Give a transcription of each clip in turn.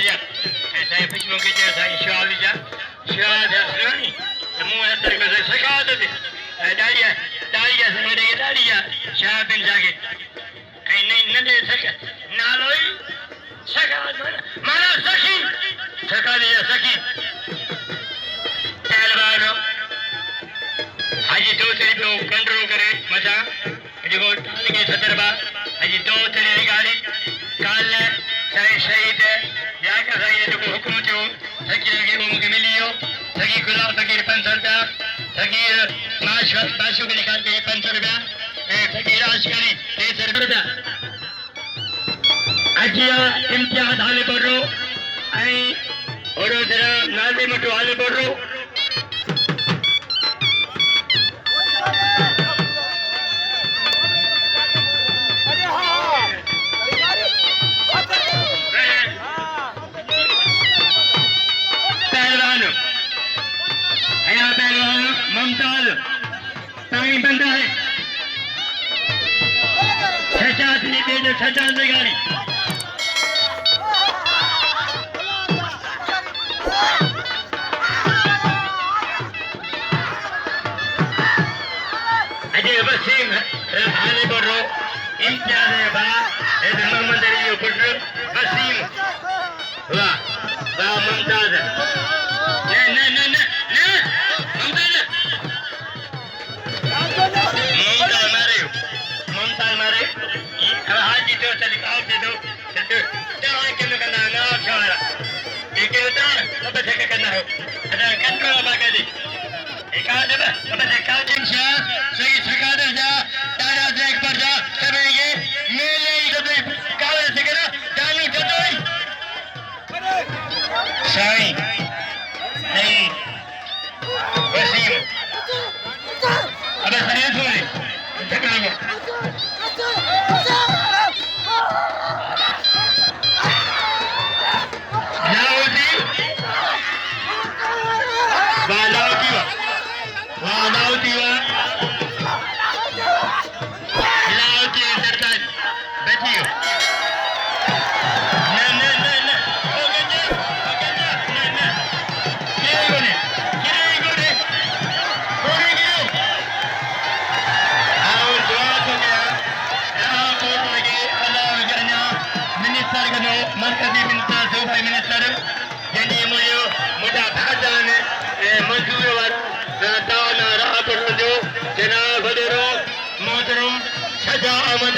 जा ऐसा है पिछलों के जैसा इंशाल जा शाद हसरानी मुंह है तेरे को सका दे दाड़िया से मेरे के दाड़िया शाह बिन जाके ऐ नहीं नंदे सका नालोई सका माना सखी सका दिया सखी पहलवान हाजी दो तेरी पे कंट्रोल करे मजा देखो टाल के सदरबा हाजी दो तेरी गाड़ी काल चाहे शहीद है या का सही देखो हुक्म जो सकी के मुझे मिलियो सकी खुला सकी 500 रुपया सकी माशो के निकाल के 500 रुपया सकी राश करी 300 रुपया अजिया इम्तियाज हाले पड़ रो आई और जरा नाले मटो हाले पड़ रो मुमताज ताई बंदा है सजाद ने दे दो सजाद ने गाड़ी अजय वसीम हाले बोलो इम्तियाज है बा इस मोहम्मद अली पुत्र वसीम वाह वाह मुमताज न न न हाजी दो तरीका दे दो क्या के में करना ना छोड़ा एक होता अब से करना है अदा कंट्रोल बाका दे एक आ दे अब से का दिन से सही सका दे जा तारा से एक पर जा सब ये मेले जब काले से करा जानी जतोई सही नहीं वसीम अब सही छोड़े झगड़ा मरकजी मिनिस्टर सूबाई मिनिस्टर जंहिंजी मुंहिंजो मुंहिंजा भाॼान मंज़ूर वारा ताना राह पर जो जनाब वॾेरो मोहतरम सजा अहमद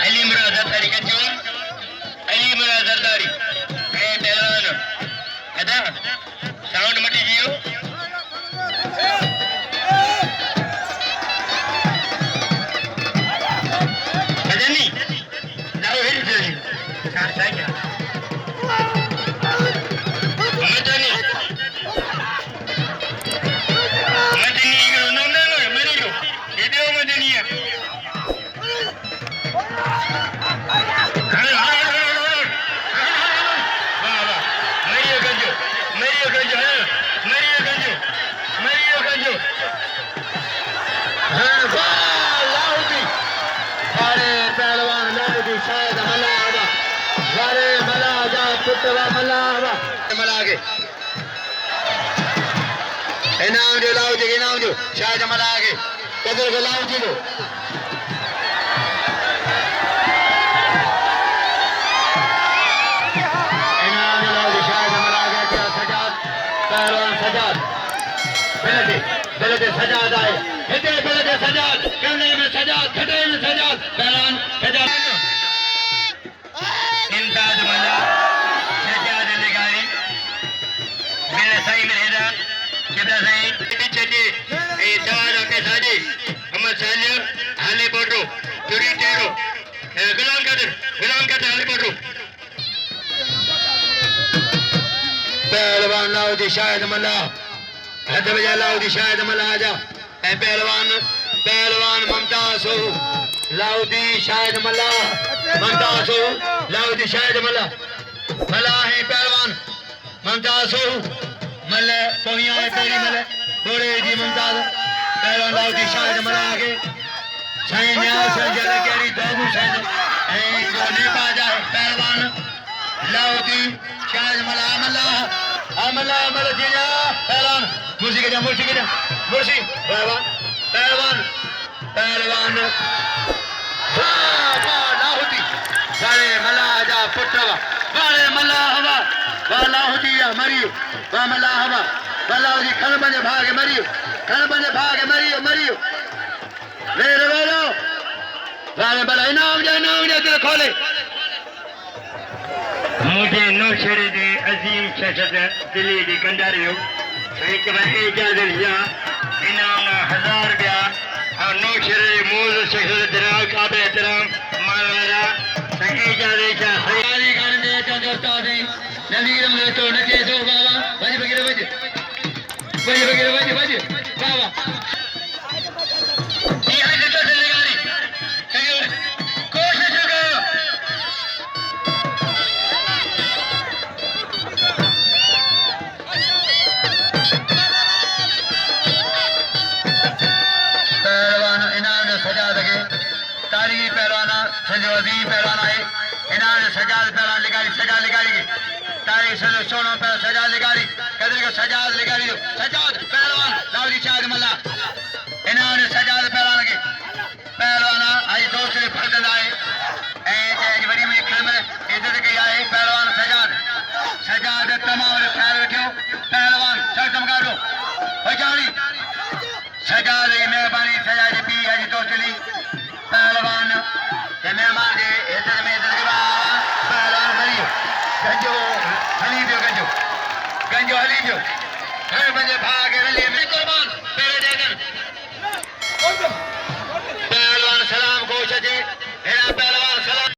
अली मुराद ज़रदारी कचो अली मुराद ज़रदारी ऐं पहलवान अदा साउंड मटी जियो इनाम जो लाओ जी इनाम जो शायद मला आगे कदर को लाओ जी लो इनाम जो लाओ जी शायद मला आगे क्या सजाद पहलवान सजाद बेलते सजाद आए हिते बेलते सजाद कमरे में सजाद खड़े में सजाद पहलवान सजाद इम्तियाज मला सजाद लगाई मेरे सही में हेदा कितना सही चलिए ए दवा के साजी हम सालियो हाले पड़ो चोरी टेरो गुलाम का हाले पड़ो पहलवान लाओ जी शायद मला हद बजा लाओ जी शायद मला आजा ए पहलवान मुमताज हो लाओ जी शायद मला मुमताज हो लाओ जी शायद मला भला है पहलवान मुमताज हो मल पोइया पेरी मल घोड़े जी मुमताज पहलवान लाओ जी शायद मला आगे साईं न्याय सजल केरी दोगु सैन ए जोने बाजा पहलवान लाउदी शाज मला अमला जिया पहलवान मुर्शी के जा मुर्शी पहलवान लाउदी सारे मला जा पुटवा वाले मला हवा वाला होदिया मरियो वा मला हवा वाला होदी खन बने भागे मरियो मेरे वालो वाले बड़ा इनाम दे दिल खोले मुझे नौशरी दे अजीम शख्सियत दिल्ली दी कंडारियो एक बार इजाजत दिया इनाम 1000 रुपया और नौशरी मूल शख्सियत दिराग काबिल एहतराम मानवरा सही इजाजत सयारी करने का दोस्तों से नवीर में तो नचे सो बाबा बज बाबा पहलवाना है इन्होंने सजाद पहलवान सजा लिगारी तारीख सोनो पर सजा लिगारी कदर को सजाद लिगारी सजाद पहलवान लाउदी शाद मल्ला इन्होंने सजाद पहलवान के पहलवाना आई दोस्त ने फर्द आए ए बड़ी में खेल में इज्जत की आए पहलवान सजाद तमाम ख्याल रखियो पहलवान सर चमका दो बजारी सजाद मेहरबानी सजाद पी आज दोस्त ली पहलवान मेहमान के इज्जत में पहलवान मरियो गंजो हली दियो हर बजे भाग रली में कुर्बान पहले देकर पहलवान सलाम को सजे